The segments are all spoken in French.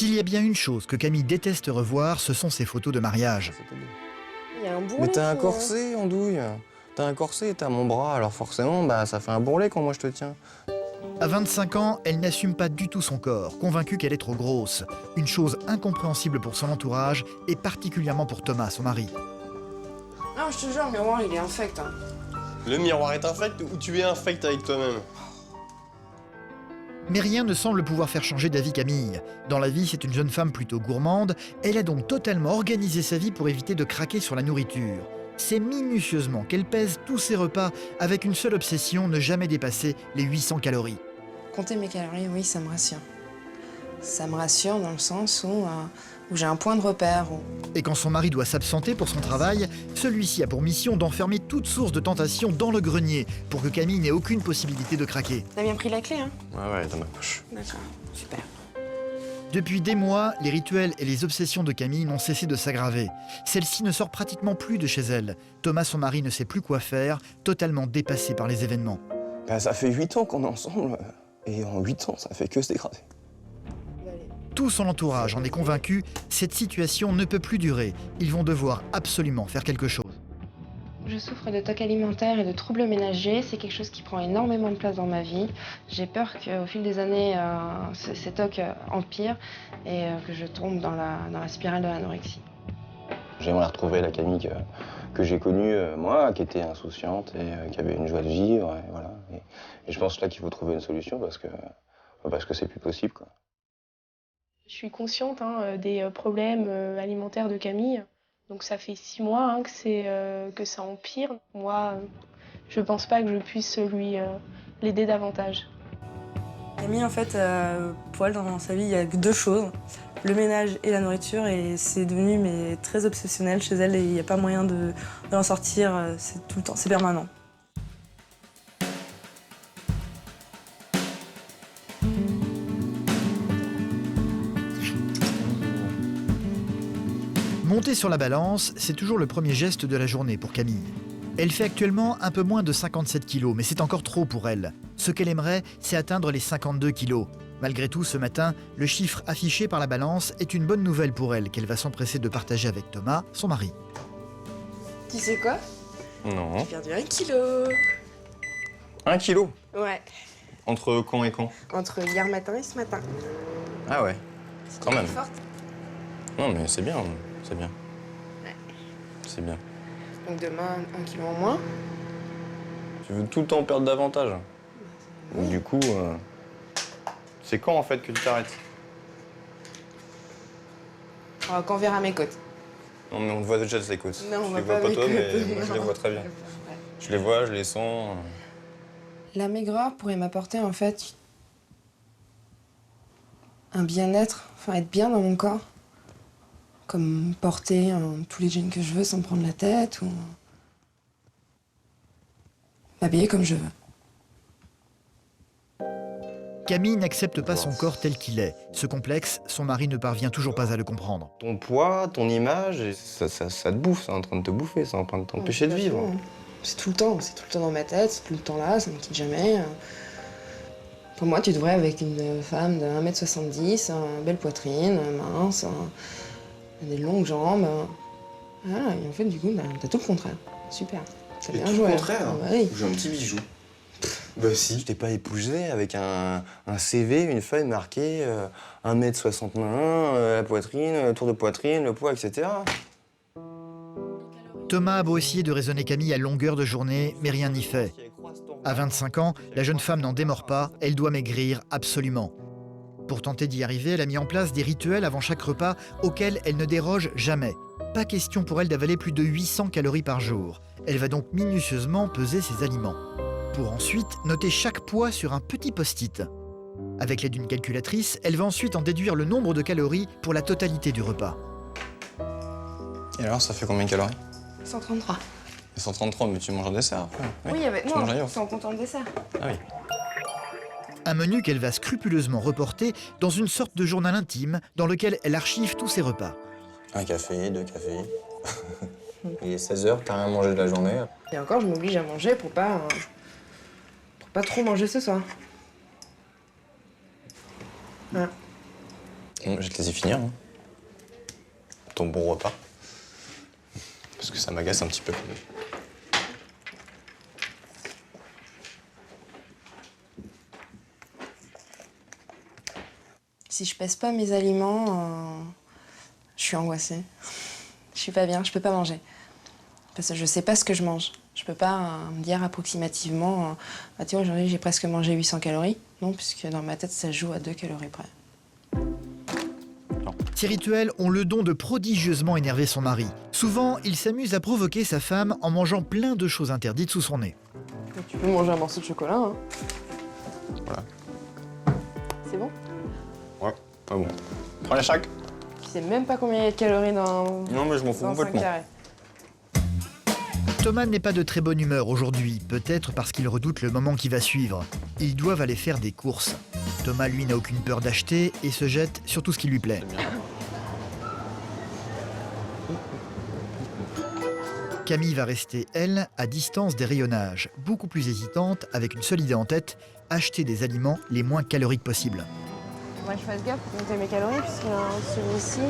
S'il y a bien une chose que Camille déteste revoir, ce sont ses photos de mariage. Il y a un bourrelet. Mais t'as un corset, Andouille. T'as un corset et t'as mon bras, alors forcément, ça fait un bourrelet quand moi je te tiens. À 25 ans, elle n'assume pas du tout son corps, convaincue qu'elle est trop grosse. Une chose incompréhensible pour son entourage et particulièrement pour Thomas, son mari. Non, je te jure, le miroir, il est infect. Hein. Le miroir est infect ou tu es infect avec toi-même? Mais rien ne semble pouvoir faire changer d'avis Camille. Dans la vie, c'est une jeune femme plutôt gourmande. Elle a donc totalement organisé sa vie pour éviter de craquer sur la nourriture. C'est minutieusement qu'elle pèse tous ses repas avec une seule obsession, ne jamais dépasser les 800 calories. Compter mes calories, oui, ça me rassure. Ça me rassure dans le sens où j'ai un point de repère. Et quand son mari doit s'absenter pour son travail, celui-ci a pour mission d'enfermer toute source de tentation dans le grenier pour que Camille n'ait aucune possibilité de craquer. T'as bien pris la clé, hein? Ouais, dans ma poche. D'accord, super. Depuis des mois, les rituels et les obsessions de Camille n'ont cessé de s'aggraver. Celle-ci ne sort pratiquement plus de chez elle. Thomas, son mari, ne sait plus quoi faire, totalement dépassé par les événements. Ça fait 8 ans qu'on est ensemble, et en 8 ans, ça fait que se dégrader. Tout son entourage en est convaincu, cette situation ne peut plus durer. Ils vont devoir absolument faire quelque chose. Je souffre de TOC alimentaire et de troubles ménagers. C'est quelque chose qui prend énormément de place dans ma vie. J'ai peur qu'au fil des années, ces TOC empirent et que je tombe dans la spirale de l'anorexie. J'aimerais retrouver la Camille que j'ai connue, moi, qui était insouciante et qui avait une joie de vivre. Et voilà. Et je pense là qu'il faut trouver une solution parce que c'est plus possible, quoi. Je suis consciente des problèmes alimentaires de Camille. Donc ça fait 6 mois que ça empire. Moi, je pense pas que je puisse l'aider davantage. Camille, en fait, pour elle, dans sa vie, il y a que 2 choses, le ménage et la nourriture, et c'est devenu très obsessionnel chez elle, et il n'y a pas moyen de l'en sortir, c'est tout le temps, c'est permanent. Monter sur la balance, c'est toujours le premier geste de la journée pour Camille. Elle fait actuellement un peu moins de 57 kilos, mais c'est encore trop pour elle. Ce qu'elle aimerait, c'est atteindre les 52 kilos. Malgré tout, ce matin, le chiffre affiché par la balance est une bonne nouvelle pour elle, qu'elle va s'empresser de partager avec Thomas, son mari. Tu sais quoi? Non. J'ai perdu 1 kilo. 1 kilo? Ouais, Entre quand et quand? entre hier matin et ce matin. Ah ouais, quand même. Forte. Non mais c'est bien, c'est bien. Ouais. C'est bien. Donc demain, 1 kilo en moins. Tu veux tout le temps perdre davantage. Oui. Du coup, c'est quand en fait que tu t'arrêtes? Quand on verra mes côtes. Non mais on le voit déjà ces côtes. Non, on je va les vois pas pas mes toi, mais côtes, moi, je non. les vois très bien. Je les vois, je les sens. La maigreur pourrait m'apporter en fait un bien-être, enfin être bien dans mon corps. Comme porter tous les jeans que je veux sans me prendre la tête ou m'habiller comme je veux. Camille n'accepte pas son corps tel qu'il est. Ce complexe, son mari ne parvient toujours pas à le comprendre. Ton poids, ton image, ça te bouffe, c'est en train de te bouffer, c'est en train de t'empêcher de vivre. C'est tout le temps dans ma tête, c'est tout le temps là, ça me quitte jamais. Pour moi, tu devrais avec une femme de 1m70, belle poitrine, mince, des longues jambes. Voilà, et en fait, du coup, t'as tout le contraire. Super. T'as bien joué. Oui. J'ai un petit bijou. Bah si. Je t'ai pas épousé avec un CV, une feuille marquée 1m61, la poitrine, tour de poitrine, le poids, etc. Thomas a beau essayer de raisonner Camille à longueur de journée, mais rien n'y fait. À 25 ans, la jeune femme n'en démord pas, elle doit maigrir absolument. Pour tenter d'y arriver, elle a mis en place des rituels avant chaque repas auxquels elle ne déroge jamais. Pas question pour elle d'avaler plus de 800 calories par jour. Elle va donc minutieusement peser ses aliments. Pour ensuite noter chaque poids sur un petit post-it. Avec l'aide d'une calculatrice, elle va ensuite en déduire le nombre de calories pour la totalité du repas. Et alors, ça fait combien de calories? 133. 133, mais tu manges un dessert après. Oui, avec tu manges un moi, yaourt. c'est en comptant le dessert. Ah oui. Un menu qu'elle va scrupuleusement reporter dans une sorte de journal intime dans lequel elle archive tous ses repas. Un café, 2 cafés. Il est 16h, t'as rien mangé de la journée. Et encore, je m'oblige à manger pour pas trop manger ce soir. Voilà. Bon, je vais te laisser finir. Hein. Ton bon repas. Parce que ça m'agace un petit peu. Si je pèse pas mes aliments, je suis angoissée. Je suis pas bien, je peux pas manger. Parce que je sais pas ce que je mange. Je peux pas me dire approximativement, ah, tu vois, aujourd'hui j'ai presque mangé 800 calories. Non, puisque dans ma tête, ça joue à 2 calories près. Ces rituels ont le don de prodigieusement énerver son mari. Souvent, il s'amuse à provoquer sa femme en mangeant plein de choses interdites sous son nez. Tu peux manger un morceau de chocolat, hein. Voilà. C'est bon? Ouais, pas bon. Prends les chaque. Tu sais même pas combien il y a de calories dans... Non, mais je m'en fous dans 5 complètement. carrés. Thomas n'est pas de très bonne humeur aujourd'hui, peut-être parce qu'il redoute le moment qui va suivre. Ils doivent aller faire des courses. Thomas, lui, n'a aucune peur d'acheter et se jette sur tout ce qui lui plaît. C'est bien. Camille va rester, elle, à distance des rayonnages, beaucoup plus hésitante, avec une seule idée en tête, acheter des aliments les moins caloriques possibles. Moi, je fasse gaffe pour compter mes calories, puisque celui-ci,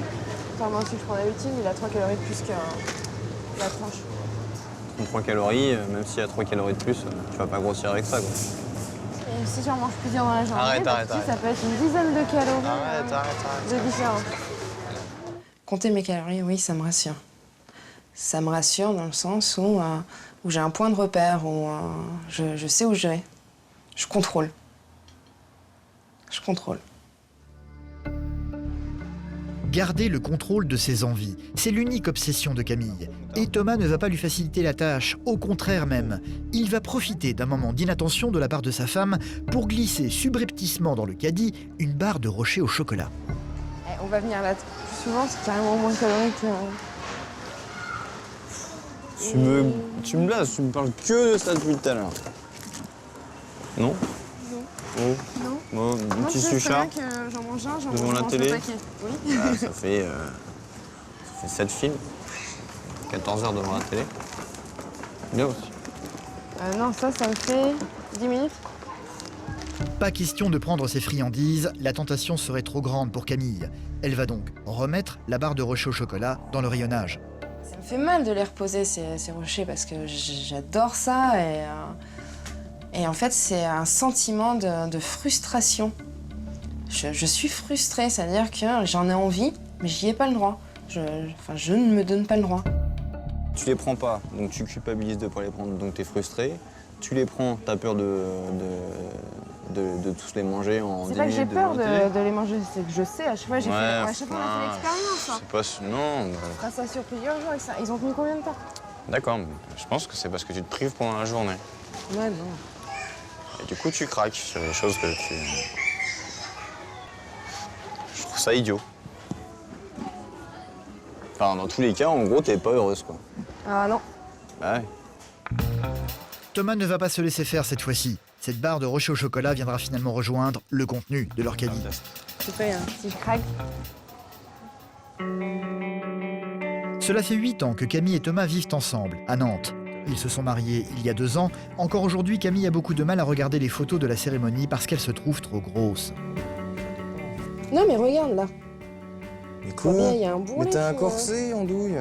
moi aussi je prends d'habitude, il a 3 calories de plus que la tranche. 3 calories, même s'il y a 3 calories de plus, tu vas pas grossir avec ça, quoi. Et si j'en mange plusieurs dans la journée, Arrête, ça peut être une dizaine de calories Arrête. de différence. Compter mes calories, oui, ça me rassure. Ça me rassure dans le sens où j'ai un point de repère, où je sais où je vais. Je contrôle. Je contrôle. Garder le contrôle de ses envies, c'est l'unique obsession de Camille. Et Thomas ne va pas lui faciliter la tâche, au contraire même. Il va profiter d'un moment d'inattention de la part de sa femme pour glisser subrepticement dans le caddie une barre de rocher au chocolat. On va venir là plus souvent, c'est carrément moins calorique. Tu me blases, tu me parles que de ça depuis tout à l'heure. Non? Non. Bon, un petit suchard que j'en mange un, j'en devant la télé. Oui. Ah, ça fait 7 films. 14 heures devant la télé. Bien aussi. Non, ça me fait 10 minutes. Pas question de prendre ses friandises, la tentation serait trop grande pour Camille. Elle va donc remettre la barre de rocher au chocolat dans le rayonnage. Ça me fait mal de les reposer, ces rochers, parce que j'adore ça. Et en fait, c'est un sentiment de frustration. Je suis frustrée, c'est-à-dire que j'en ai envie, mais j'y ai pas le droit. Je ne me donne pas le droit. Tu les prends pas, donc tu culpabilises de pas les prendre, donc t'es frustré. Tu les prends, t'as peur de tous les manger en 10 minutes. C'est pas que j'ai peur devant la télé. de les manger, c'est que je sais, à chaque fois, à chaque fois on a fait l'expérience. Hein. C'est pas... Non. On fera ça sur plusieurs jours avec ça. Ils ont tenu combien de temps? D'accord, mais je pense que c'est parce que tu te prives pendant la journée. Ouais, non. Et du coup, tu craques sur les choses que tu... Je trouve ça idiot. Enfin, dans tous les cas, en gros, t'es pas heureuse, quoi. Ah non. Bah ouais. Thomas ne va pas se laisser faire cette fois-ci. Cette barre de rocher au chocolat viendra finalement rejoindre le contenu de leur caddie. C'est pas si je craque. Cela fait 8 ans que Camille et Thomas vivent ensemble, à Nantes. Ils se sont mariés il y a 2 ans. Encore aujourd'hui, Camille a beaucoup de mal à regarder les photos de la cérémonie parce qu'elle se trouve trop grosse. Non, mais regarde là. Mais quoi? Combien il y a un bourrelet. Mais t'as un corset, Andouille.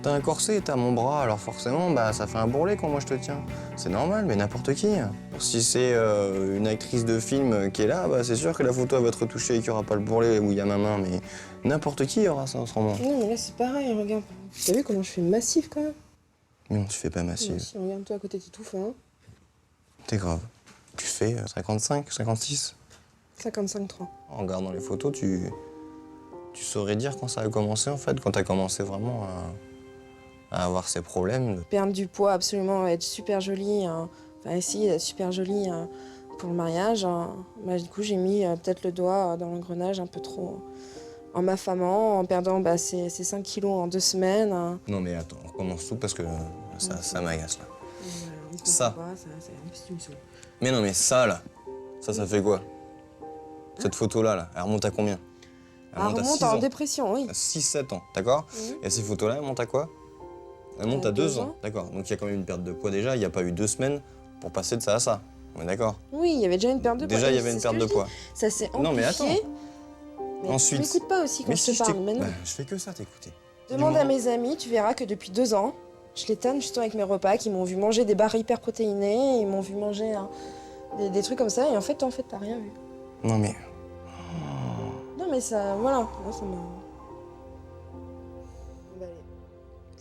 T'as un corset et t'as mon bras, alors forcément, bah, ça fait un bourrelet quand moi je te tiens. C'est normal, mais n'importe qui. Si c'est une actrice de film qui est là, bah, c'est sûr que la photo elle va être retouchée et qu'il n'y aura pas le bourrelet où il y a ma main, mais n'importe qui aura ça en ce moment. Non, mais là c'est pareil, regarde. T'as vu comment je fais massif quand même? Non, tu fais pas massive. Si, regarde toi à côté, t'es tout fin. T'es grave. Tu fais 55, 56. 55,3. En regardant les photos, tu saurais dire quand ça a commencé en fait, quand t'as commencé vraiment à avoir ces problèmes. Perdre du poids, absolument, être super jolie, enfin essayer d'être super jolie pour le mariage. Bah, du coup, j'ai mis peut-être le doigt dans l'engrenage un peu trop en m'affamant, en perdant ces 5 kilos en 2 semaines. Non mais attends, on recommence tout parce que ça m'agace là. Ça. Mais non mais ça là, ça fait quoi? Cette photo-là, là, elle remonte à combien? Elle remonte en dépression, oui. 6-7 ans, d'accord? Et ces photos-là, elles montent à quoi? Elles montent à 2 ans, d'accord. Donc il y a quand même une perte de poids déjà, il n'y a pas eu 2 semaines pour passer de ça à ça. On est d'accord? Oui, il y avait déjà une perte de poids. Déjà, il y avait une perte de poids. Ça s'est amplifié. Non mais attends. Mais Ensuite. tu m'écoutes pas aussi quand Mais je si te parle, mais non. je fais que ça, t'écouter. Demande à moment- mes amis, tu verras que depuis 2 ans, je les tanne justement avec mes repas, qui m'ont vu manger des barres hyper protéinées, ils m'ont vu manger des trucs comme ça, et en fait, t'as rien vu. Non mais... Non mais ça, voilà, moi ça m'a...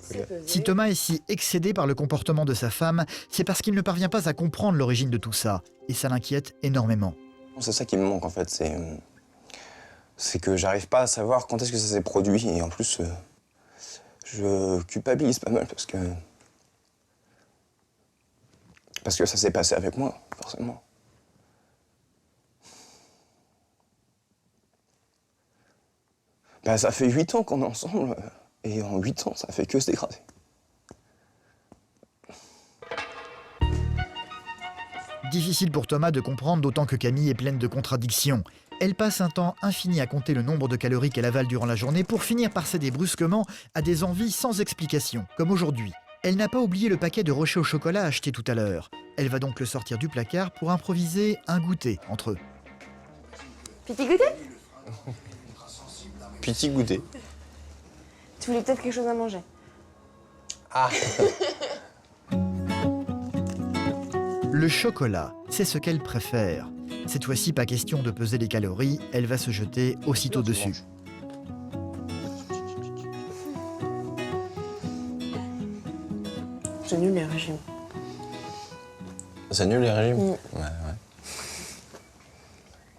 C'est pesé. Si Thomas est si excédé par le comportement de sa femme, c'est parce qu'il ne parvient pas à comprendre l'origine de tout ça. Et ça l'inquiète énormément. C'est ça qui me manque en fait, c'est que j'arrive pas à savoir quand est-ce que ça s'est produit. Et en plus, je culpabilise pas mal parce que ça s'est passé avec moi, forcément. Ben, ça fait 8 ans qu'on est ensemble, et en 8 ans, ça fait que se dégrader. Difficile pour Thomas de comprendre, d'autant que Camille est pleine de contradictions. Elle passe un temps infini à compter le nombre de calories qu'elle avale durant la journée pour finir par céder brusquement à des envies sans explication, comme aujourd'hui. Elle n'a pas oublié le paquet de rochers au chocolat acheté tout à l'heure. Elle va donc le sortir du placard pour improviser un goûter entre eux. Petit goûter? Petit goûter. Tu voulais peut-être quelque chose à manger? Ah. Le chocolat, c'est ce qu'elle préfère. Cette fois-ci, pas question de peser les calories, elle va se jeter aussitôt dessus. C'est nul les régimes. C'est nul les régimes? Mm. Ouais.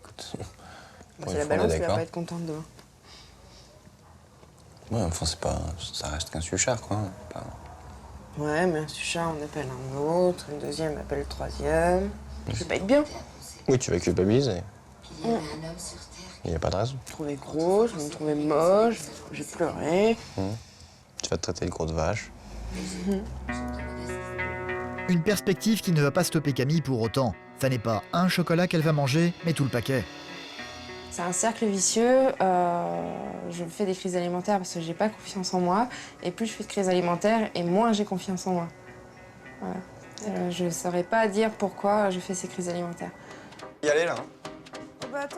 Écoute, pour C'est une la fois, on est balance qui va d'accord. pas être contente demain. Ouais, enfin, c'est pas... Ça reste qu'un suchard, quoi. Pas- Ouais, mais un suchard, on appelle un autre, une deuxième appelle le troisième. Je vais pas être bien. Oui, tu vas culpabiliser. Il n'y a pas de raison. Je me trouvais grosse, je me trouvais moche, j'ai pleuré. Tu vas te traiter de grosse vache. Une perspective qui ne va pas stopper Camille pour autant. Ça n'est pas un chocolat qu'elle va manger, mais tout le paquet. C'est un cercle vicieux. Je fais des crises alimentaires parce que j'ai pas confiance en moi. Et plus je fais de crises alimentaires, et moins j'ai confiance en moi. Voilà. Je saurais pas dire pourquoi je fais ces crises alimentaires. Y aller, là.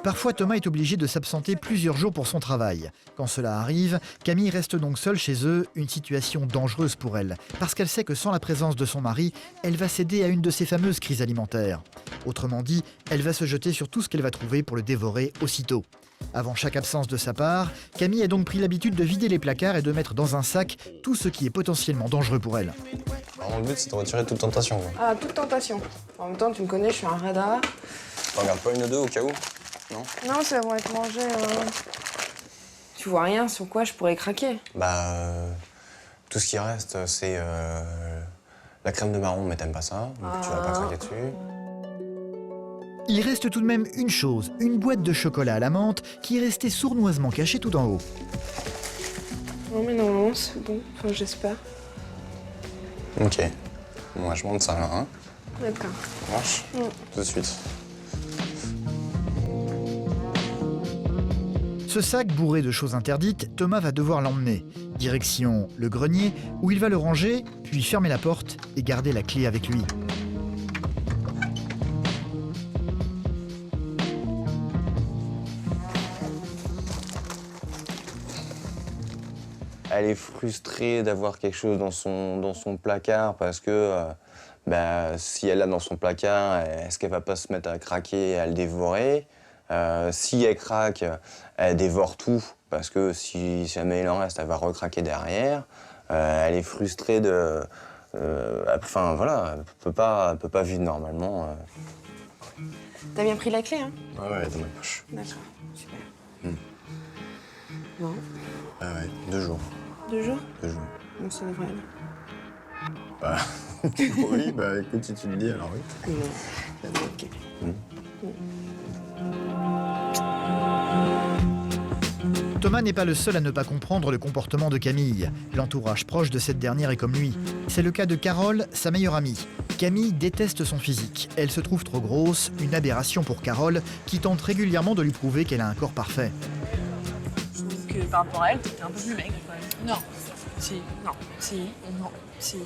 Parfois, Thomas est obligé de s'absenter plusieurs jours pour son travail. Quand cela arrive, Camille reste donc seule chez eux, une situation dangereuse pour elle, parce qu'elle sait que sans la présence de son mari, elle va céder à une de ces fameuses crises alimentaires. Autrement dit, elle va se jeter sur tout ce qu'elle va trouver pour le dévorer aussitôt. Avant chaque absence de sa part, Camille a donc pris l'habitude de vider les placards et de mettre dans un sac tout ce qui est potentiellement dangereux pour elle. Alors, le but, c'est de retirer toute tentation, quoi. Ah, toute tentation. En même temps, tu me connais, je suis un radar. T'en regardes pas une ou deux au cas où? Non? Non, ça va être mangé. Tu vois rien sur quoi je pourrais craquer. Bah, tout ce qui reste, c'est la crème de marron, mais t'aimes pas ça, donc tu vas pas craquer dessus. Il reste tout de même une chose, une boîte de chocolat à la menthe qui est restée sournoisement cachée tout en haut. Non, mais normalement, c'est bon. Enfin, j'espère. Ok. Moi, je monte ça, là, hein. D'accord. Ça marche? Tout de suite. Ce sac bourré de choses interdites, Thomas va devoir l'emmener. Direction le grenier, où il va le ranger, puis fermer la porte et garder la clé avec lui. Elle est frustrée d'avoir quelque chose dans son placard parce que bah, si elle l'a dans son placard, est-ce qu'elle va pas se mettre à craquer et à le dévorer? Si elle craque, elle dévore tout parce que si jamais il en reste, elle va recraquer derrière. Elle est frustrée de... Enfin voilà, elle peut pas vivre normalement. T'as bien pris la clé, hein? Ouais, dans ma poche. D'accord, super. Ah ouais, 2 jours. 2 jours? 2 jours. Donc ça devrait aller. Bah, oui, bah écoute, si tu le dis, alors oui. Non, ça va, ok. Thomas n'est pas le seul à ne pas comprendre le comportement de Camille. L'entourage proche de cette dernière est comme lui. C'est le cas de Carole, sa meilleure amie. Camille déteste son physique. Elle se trouve trop grosse, une aberration pour Carole, qui tente régulièrement de lui prouver qu'elle a un corps parfait. Je trouve que par rapport à elle, t'es un peu plus maigre quand même. Non. Si. Non. Si. Non. Si.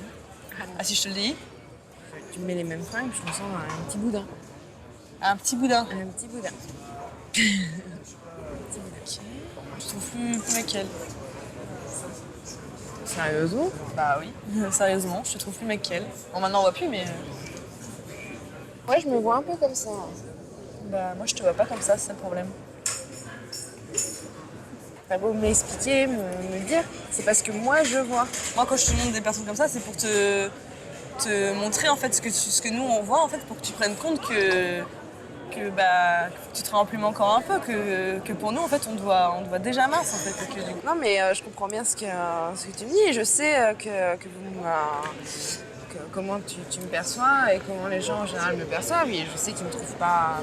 Ah, si je te le dis? Tu me mets les mêmes fringues, je me sens un petit boudin. Un petit boudin. Un petit boudin. Ok. Je te trouve plus mec qu'elle. Sérieusement? Bah oui, sérieusement, je te trouve plus mec qu'elle. Bon, maintenant on voit plus, mais Ouais, je me vois un peu comme ça. bah moi je te vois pas comme ça, c'est ça le problème. T'as beau m'expliquer, me dire, c'est parce que moi je vois. Moi quand je te montre des personnes comme ça, c'est pour te montrer en fait ce que nous on voit en fait, pour que tu prennes compte que tu te rends plus encore un peu, que pour nous en fait on te voit déjà mince en fait. Et que, du coup, Non mais je comprends bien ce que tu me dis et je sais comment tu me perçois et comment les gens en général me perçoivent et je sais qu'ils me trouvent pas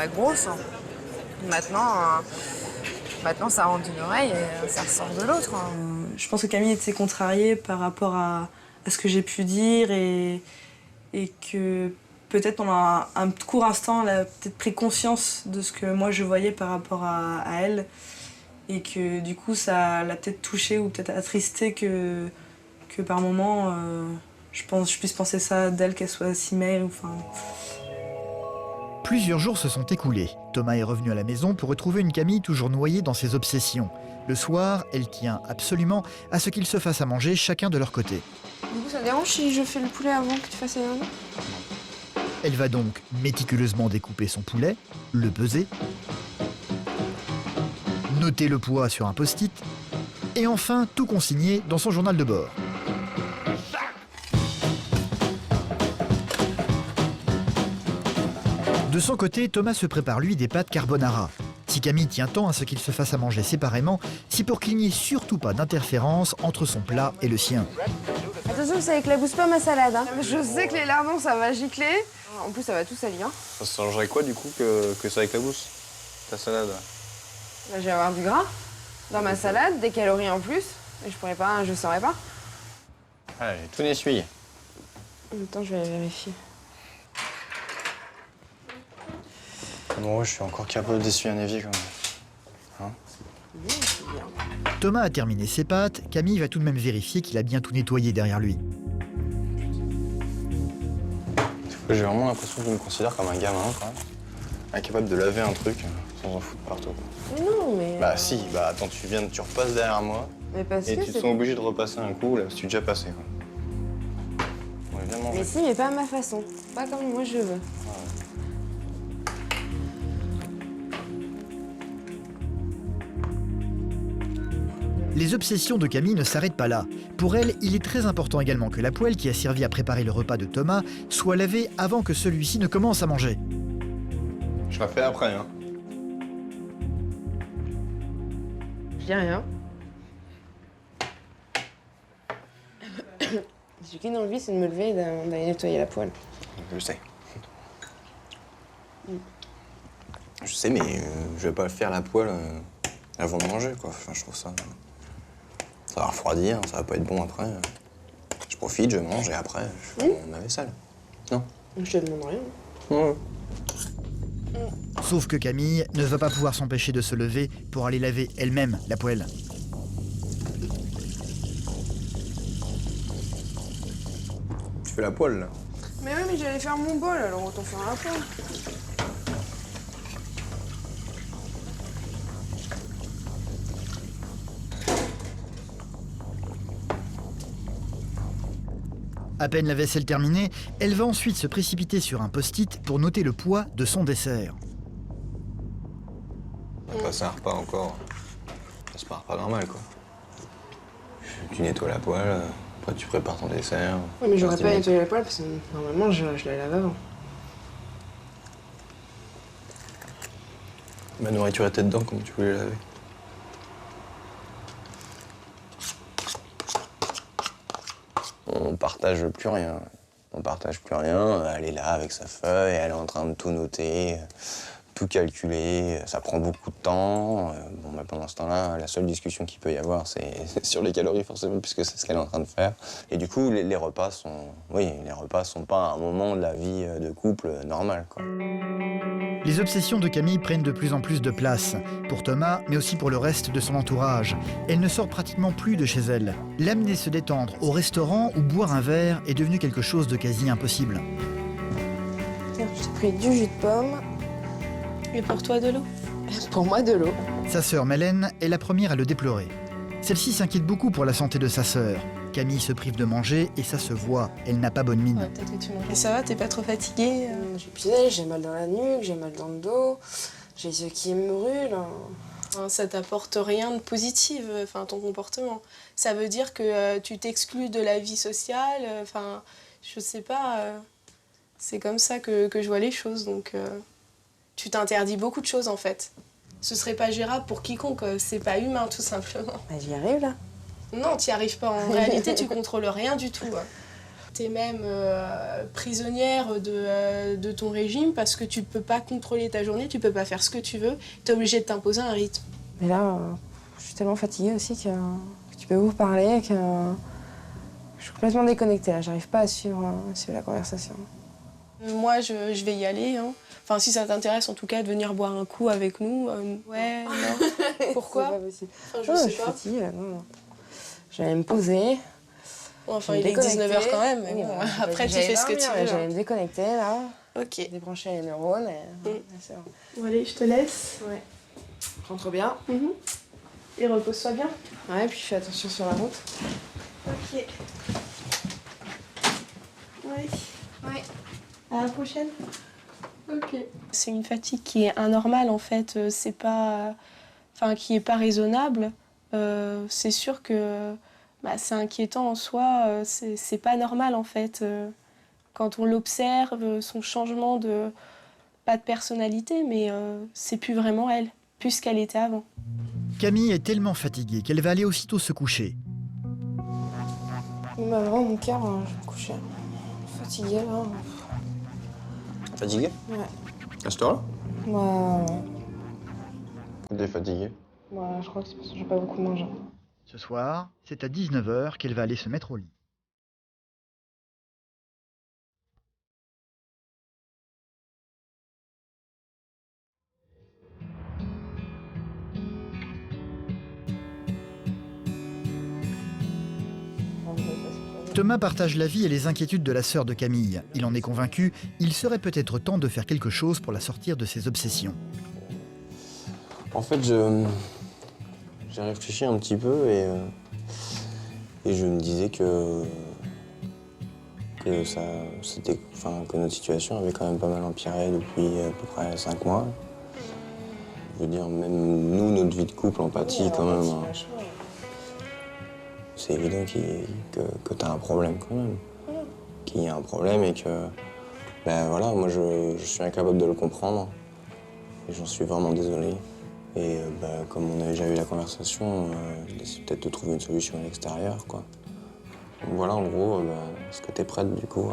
grosse. Hein. Maintenant ça rentre d'une oreille et ça ressort de l'autre. Hein. je pense que Camille était contrariée par rapport à ce que j'ai pu dire et que peut-être pendant un court instant, elle a peut-être pris conscience de ce que moi je voyais par rapport à elle et que du coup ça l'a peut-être touchée ou peut-être attristée que par moment je puisse penser ça d'elle, qu'elle soit si maigre. Enfin. Plusieurs jours se sont écoulés. Thomas est revenu à la maison pour retrouver une Camille toujours noyée dans ses obsessions. Le soir, elle tient absolument à ce qu'ils se fassent à manger chacun de leur côté. Du coup ça te dérange si je fais le poulet avant que tu fasses les viandes? Elle va donc méticuleusement découper son poulet, le peser, noter le poids sur un post-it et enfin tout consigner dans son journal de bord. De son côté, Thomas se prépare lui des pâtes carbonara. Si Camille tient tant à ce qu'ils se fassent à manger séparément, c'est pour qu'il n'y ait surtout pas d'interférence entre son plat et le sien. Attention, ça éclabousse pas ma salade. Hein. Je sais que les lardons ça va gicler. En plus ça va tout salir. Ça changerait quoi du coup que ça éclabousse ta salade? Là, je vais avoir du gras dans ma salade, des calories en plus. Et je saurais pas. Allez, tout n'essuie. En même temps, je vais vérifier. Bon, je suis encore capable d'essuyer un évier quand même. Hein? Thomas a terminé ses pâtes, Camille va tout de même vérifier qu'il a bien tout nettoyé derrière lui. J'ai vraiment l'impression qu'il me considère comme un gamin quand même. Incapable de laver un truc sans en foutre partout. Mais non, mais... Bah si, bah attends, tu repasses derrière moi Mais parce et que tu te sens obligé de repasser un coup là, parce que tu es déjà passé. Quoi. On est bien mangé. Mais si, mais pas à ma façon. Pas comme moi je veux. Les obsessions de Camille ne s'arrêtent pas là. Pour elle, il est très important également que la poêle qui a servi à préparer le repas de Thomas soit lavée avant que celui-ci ne commence à manger. Je la fais après, hein. Je dis rien. J'ai qu'une envie, c'est de me lever et d'aller nettoyer la poêle. Je sais. Je sais, mais je vais pas faire la poêle avant de manger, quoi. Enfin, je trouve ça... Ça va refroidir, ça va pas être bon après. Je profite, je mange et après, je fais ma vaisselle. Non? Je te demande rien. Ouais. Sauf que Camille ne va pas pouvoir s'empêcher de se lever pour aller laver elle-même la poêle. Tu fais la poêle, là? Mais oui, mais j'allais faire mon bol, alors autant faire la poêle. À peine la vaisselle terminée, elle va ensuite se précipiter sur un post-it pour noter le poids de son dessert. On passe un repas encore. C'est pas un repas normal, quoi. Tu nettoies la poêle, après tu prépares ton dessert. Oui, mais j'aurais pas nettoyé la poêle parce que normalement je la lave avant. Ma nourriture était dedans, comment tu voulais la laver? On partage plus rien. On partage plus rien. Elle est là avec sa feuille, elle est en train de tout noter, tout calculer. Ça prend beaucoup de temps. Bon, bah, pendant ce temps-là, la seule discussion qu'il peut y avoir, c'est sur les calories, forcément, puisque c'est ce qu'elle est en train de faire. Et du coup, les repas sont... Oui, les repas sont pas un moment de la vie de couple normal, quoi. Les obsessions de Camille prennent de plus en plus de place, pour Thomas, mais aussi pour le reste de son entourage. Elle ne sort pratiquement plus de chez elle. L'amener se détendre au restaurant ou boire un verre est devenu quelque chose de quasi impossible. Tiens, j'ai pris du jus de pomme. Et pour toi, de l'eau? Pour moi, de l'eau. Sa sœur Mélène est la première à le déplorer. Celle-ci s'inquiète beaucoup pour la santé de sa sœur. Camille se prive de manger et ça se voit, elle n'a pas bonne mine. Ouais, peut-être que tu manges. Et ça va, t'es pas trop fatiguée J'ai épuisé, j'ai mal dans la nuque, j'ai mal dans le dos, j'ai les yeux qui me brûlent. Ça t'apporte rien de positif, ton comportement. Ça veut dire que tu t'exclus de la vie sociale, je sais pas, c'est comme ça que je vois les choses, donc tu t'interdis beaucoup de choses en fait. Ce serait pas gérable pour quiconque, c'est pas humain tout simplement. Bah, j'y arrive là. Non, t'y arrives pas, en réalité tu contrôles rien du tout. T'es même prisonnière de ton régime parce que tu peux pas contrôler ta journée, tu peux pas faire ce que tu veux, t'es obligé de t'imposer un rythme. Mais là, je suis tellement fatiguée aussi que tu peux vous parler, que je suis complètement déconnectée là, j'arrive pas à suivre la conversation. Moi, je vais y aller. Hein. Enfin, si ça t'intéresse, en tout cas, de venir boire un coup avec nous. Ouais, non. Pourquoi? C'est pas possible. Je sais suis pas. fatiguée, là, non. J'allais me poser. Enfin, il est 19h quand même. Mais bon, après, tu fais ce que tu veux. J'allais me déconnecter là. Ok. Débrancher les neurones. C'est bon. Bon, allez, je te laisse. Ouais. Rentre bien. Et repose-toi bien. Ouais, puis fais attention sur la route. Ok. Oui. Ouais. À la prochaine. Ok. C'est une fatigue qui est anormale en fait. C'est pas, qui est pas raisonnable. C'est sûr que c'est inquiétant en soi. C'est pas normal en fait. Quand on l'observe, son changement de pas de personnalité, mais c'est plus vraiment elle, plus ce qu'elle était avant. Camille est tellement fatiguée qu'elle va aller aussitôt se coucher. Vraiment, mon cœur, je vais me coucher. Fatiguée là. Fatigué? Ouais. À ce temps-là? Moi, T'es fatigué? je crois que c'est parce que j'ai pas beaucoup mangé. Ce soir, c'est à 19h qu'elle va aller se mettre au lit. Thomas partage la vie et les inquiétudes de la sœur de Camille. Il en est convaincu, il serait peut-être temps de faire quelque chose pour la sortir de ses obsessions. En fait, j'ai réfléchi un petit peu et je me disais que notre situation avait quand même pas mal empiré depuis à peu près 5 mois. Je veux dire, même nous, notre vie de couple en pâtit quand même. C'est évident que t'as un problème quand même. Qu'il y a un problème et que, moi je suis incapable de le comprendre. Et j'en suis vraiment désolé. Et comme on a déjà eu la conversation, je décide peut-être de trouver une solution à l'extérieur, quoi. Donc voilà, en gros, est-ce que t'es prête du coup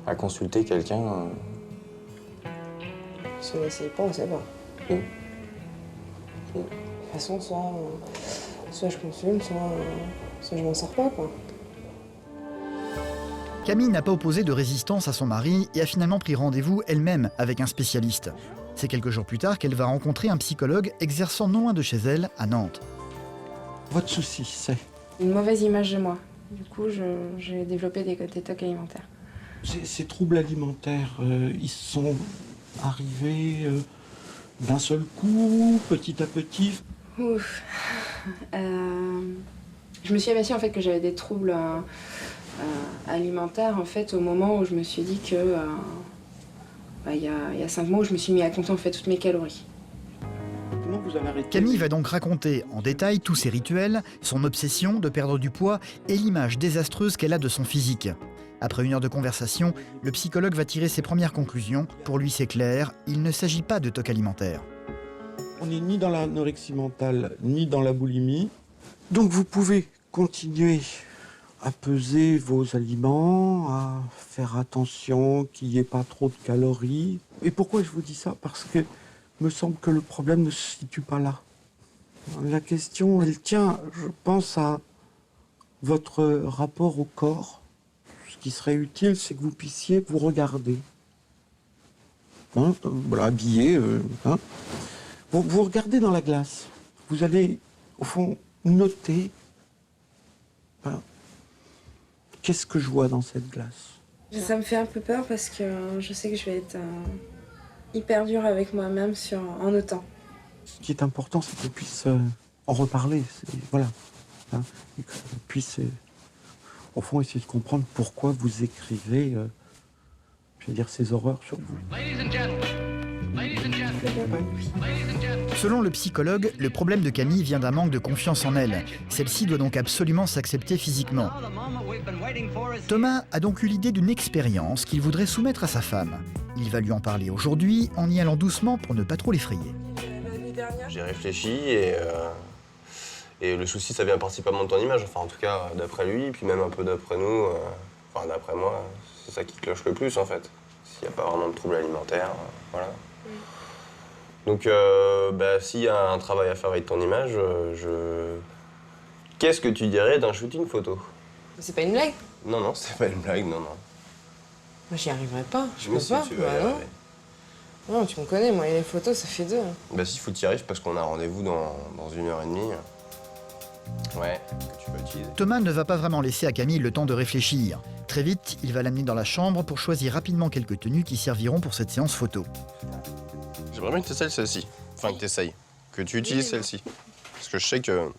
à consulter quelqu'un Si on n'essaye pas, on sait pas. De toute façon, soit je consulte, soit je m'en sors pas, quoi. Camille n'a pas opposé de résistance à son mari et a finalement pris rendez-vous elle-même avec un spécialiste. C'est quelques jours plus tard qu'elle va rencontrer un psychologue exerçant non loin de chez elle, à Nantes. Votre souci, c'est? Une mauvaise image de moi. Du coup, j'ai développé des TOC alimentaires. Ces troubles alimentaires, ils sont arrivés d'un seul coup, petit à petit? Ouf. Je me suis aperçue en fait que j'avais des troubles alimentaires en fait au moment où je me suis dit que il y a 5 mois où je me suis mis à compter en fait toutes mes calories. Comment vous avez arrêté? Camille va donc raconter en détail tous ses rituels, son obsession de perdre du poids et l'image désastreuse qu'elle a de son physique. Après 1 heure de conversation, le psychologue va tirer ses premières conclusions. Pour lui, c'est clair, il ne s'agit pas de TOC alimentaire. On n'est ni dans l'anorexie mentale, ni dans la boulimie. Donc vous pouvez continuer à peser vos aliments, à faire attention qu'il n'y ait pas trop de calories. Et pourquoi je vous dis ça? Parce que il me semble que le problème ne se situe pas là. La question, elle tient, je pense, à votre rapport au corps. Ce qui serait utile, c'est que vous puissiez vous regarder. Voilà, habillé. Vous regardez dans la glace. Vous allez, au fond, noter qu'est-ce que je vois dans cette glace. Ça me fait un peu peur parce que je sais que je vais être hyper dure avec moi-même en autant. Ce qui est important, c'est qu'on puisse en reparler. Voilà. Hein, et qu'on puisse, au fond, essayer de comprendre pourquoi vous écrivez, je veux dire, ces horreurs sur vous. Selon le psychologue, le problème de Camille vient d'un manque de confiance en elle. Celle-ci doit donc absolument s'accepter physiquement. Thomas a donc eu l'idée d'une expérience qu'il voudrait soumettre à sa femme. Il va lui en parler aujourd'hui en y allant doucement pour ne pas trop l'effrayer. J'ai réfléchi et le souci, ça vient principalement de ton image. Enfin, en tout cas, d'après lui, puis même un peu d'après nous. Enfin, d'après moi, c'est ça qui cloche le plus, en fait. S'il n'y a pas vraiment de trouble alimentaire, voilà. Donc, s'il y a un travail à faire avec ton image, qu'est-ce que tu dirais d'un shooting photo? C'est pas une blague? Non, c'est pas une blague, non. Moi, j'y arriverai pas. Je peux si, pas. tu vas y arriver. Non, tu me connais, moi, et les photos, ça fait 2. Bah si, faut que tu y arrives parce qu'on a rendez-vous dans 1h30. Ouais, que tu peux utiliser. Thomas ne va pas vraiment laisser à Camille le temps de réfléchir. Très vite, il va l'amener dans la chambre pour choisir rapidement quelques tenues qui serviront pour cette séance photo. J'aimerais bien que tu essayes celle-ci. Enfin, que tu essayes. Que tu utilises celle-ci. Parce que je sais que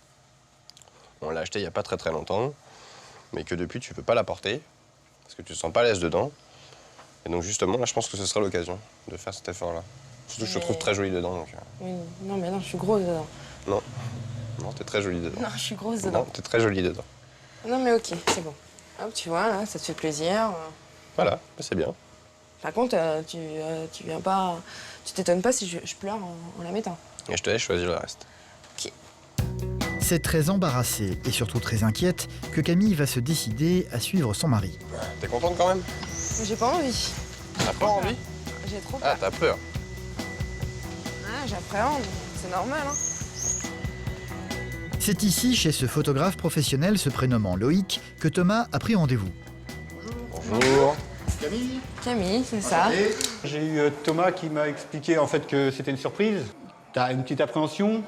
on l'a acheté il n'y a pas très longtemps, mais que depuis, tu peux pas la porter parce que tu te sens pas à l'aise dedans. Et donc justement, là, je pense que ce sera l'occasion de faire cet effort-là. Surtout que je te trouve très jolie dedans. Donc... Oui, non, mais non, je suis grosse dedans. Non, t'es très jolie dedans. Non, je suis grosse dedans. Non, t'es très jolie dedans. Non, mais ok, c'est bon. Hop, tu vois, là, ça te fait plaisir. Voilà, c'est bien. Par contre, tu viens pas... Tu t'étonnes pas si je pleure en la mettant. Et je te laisse choisir le reste. Ok. C'est très embarrassée et surtout très inquiète que Camille va se décider à suivre son mari. T'es contente quand même? J'ai pas envie. T'as pas envie? J'ai trop peur. Ah, t'as peur? Ah, j'appréhende, c'est normal, hein. C'est ici, chez ce photographe professionnel se prénommant Loïc, que Thomas a pris rendez-vous. Bonjour. Camille, c'est ça. J'ai eu Thomas qui m'a expliqué en fait que c'était une surprise. T'as une petite appréhension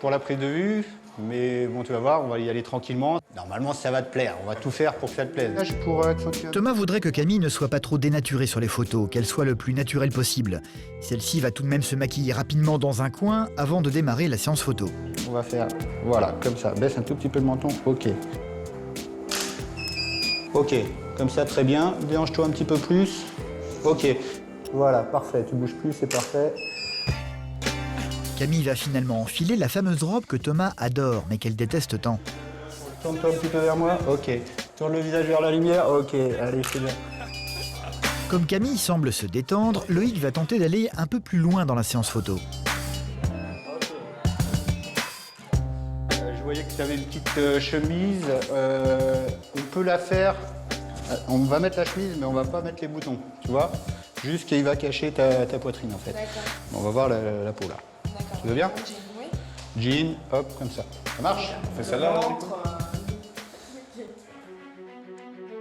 pour la prise de vue, mais bon, tu vas voir, on va y aller tranquillement. Normalement, ça va te plaire, on va tout faire pour que ça te plaise. Thomas voudrait que Camille ne soit pas trop dénaturée sur les photos, qu'elle soit le plus naturelle possible. Celle-ci va tout de même se maquiller rapidement dans un coin avant de démarrer la séance photo. On va faire, voilà, comme ça. Baisse un tout petit peu le menton, ok. Ok, comme ça, très bien. Déhanche-toi un petit peu plus. Ok, voilà, parfait. Tu bouges plus, c'est parfait. Camille va finalement enfiler la fameuse robe que Thomas adore, mais qu'elle déteste tant. Tourne-toi un petit peu vers moi, ok. Tourne le visage vers la lumière, ok. Allez, c'est bien. Comme Camille semble se détendre, Loïc va tenter d'aller un peu plus loin dans la séance photo. Je voyais que tu avais une petite chemise. On peut la faire. On va mettre la chemise, mais on va pas mettre les boutons, tu vois. Juste qu'il va cacher ta poitrine, en fait. D'accord. On va voir la peau, là. D'accord. Tu veux bien? Oui. Jean, hop, comme ça. Ça marche? On fait celle-là, là, du coup.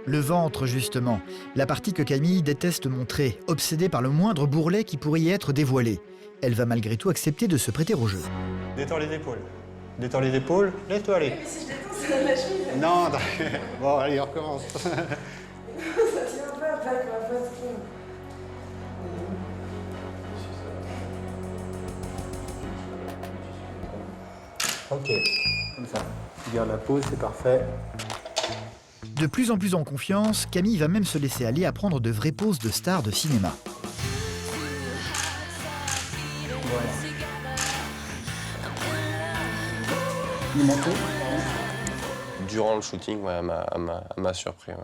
Le ventre, justement, la partie que Camille déteste montrer, obsédée par le moindre bourrelet qui pourrait y être dévoilé. Elle va malgré tout accepter de se prêter au jeu. Détends les épaules. Détends les épaules. Laisse-toi aller. Mais si je détends, c'est la chemise. Non, bon, allez, on recommence. Ça tient pas avec ma poitrine. Ok, comme ça. Tu gardes la pose, c'est parfait. De plus en plus en confiance, Camille va même se laisser aller à prendre de vraies poses de stars de cinéma. Voilà. Il monte. Durant le shooting, ouais, elle m'a surpris. Ouais.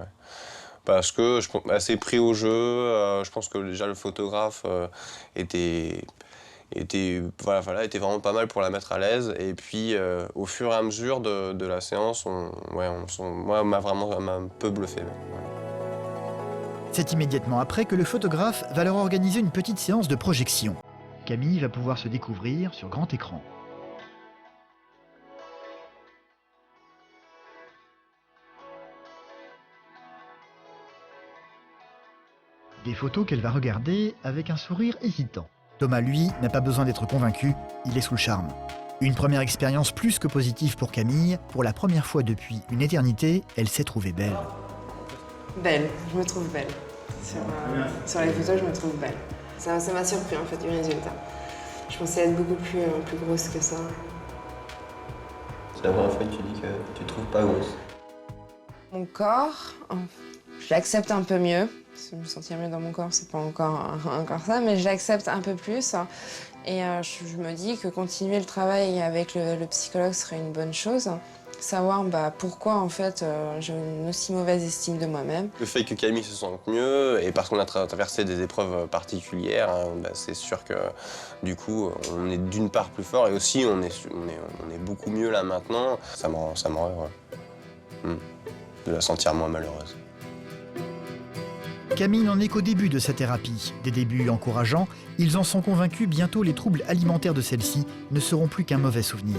Parce que je pense assez pris au jeu. Je pense que déjà le photographe était vraiment pas mal pour la mettre à l'aise. Et puis au fur et à mesure de la séance, moi, elle m'a un peu bluffé. Ouais. C'est immédiatement après que le photographe va leur organiser une petite séance de projection. Camille va pouvoir se découvrir sur grand écran. Des photos qu'elle va regarder avec un sourire hésitant. Thomas, lui, n'a pas besoin d'être convaincu, il est sous le charme. Une première expérience plus que positive pour Camille. Pour la première fois depuis une éternité, elle s'est trouvée belle. Belle, je me trouve belle. Sur les photos, je me trouve belle. Ça m'a surpris en fait du résultat. Je pensais être beaucoup plus grosse que ça. C'est la première fois que tu dis que tu te trouves pas grosse. Mon corps, je l'accepte un peu mieux. Me sentir mieux dans mon corps, c'est pas encore ça, mais je l'accepte un peu plus. Et je me dis que continuer le travail avec le psychologue serait une bonne chose. Savoir pourquoi en fait j'ai une aussi mauvaise estime de moi-même. Le fait que Camille se sente mieux et parce qu'on a traversé des épreuves particulières, c'est sûr que du coup on est d'une part plus fort et aussi on est beaucoup mieux là maintenant. Ça me rend heureux de la sentir moins malheureuse. Camille n'en est qu'au début de sa thérapie. Des débuts encourageants, ils en sont convaincus, bientôt les troubles alimentaires de celle-ci ne seront plus qu'un mauvais souvenir.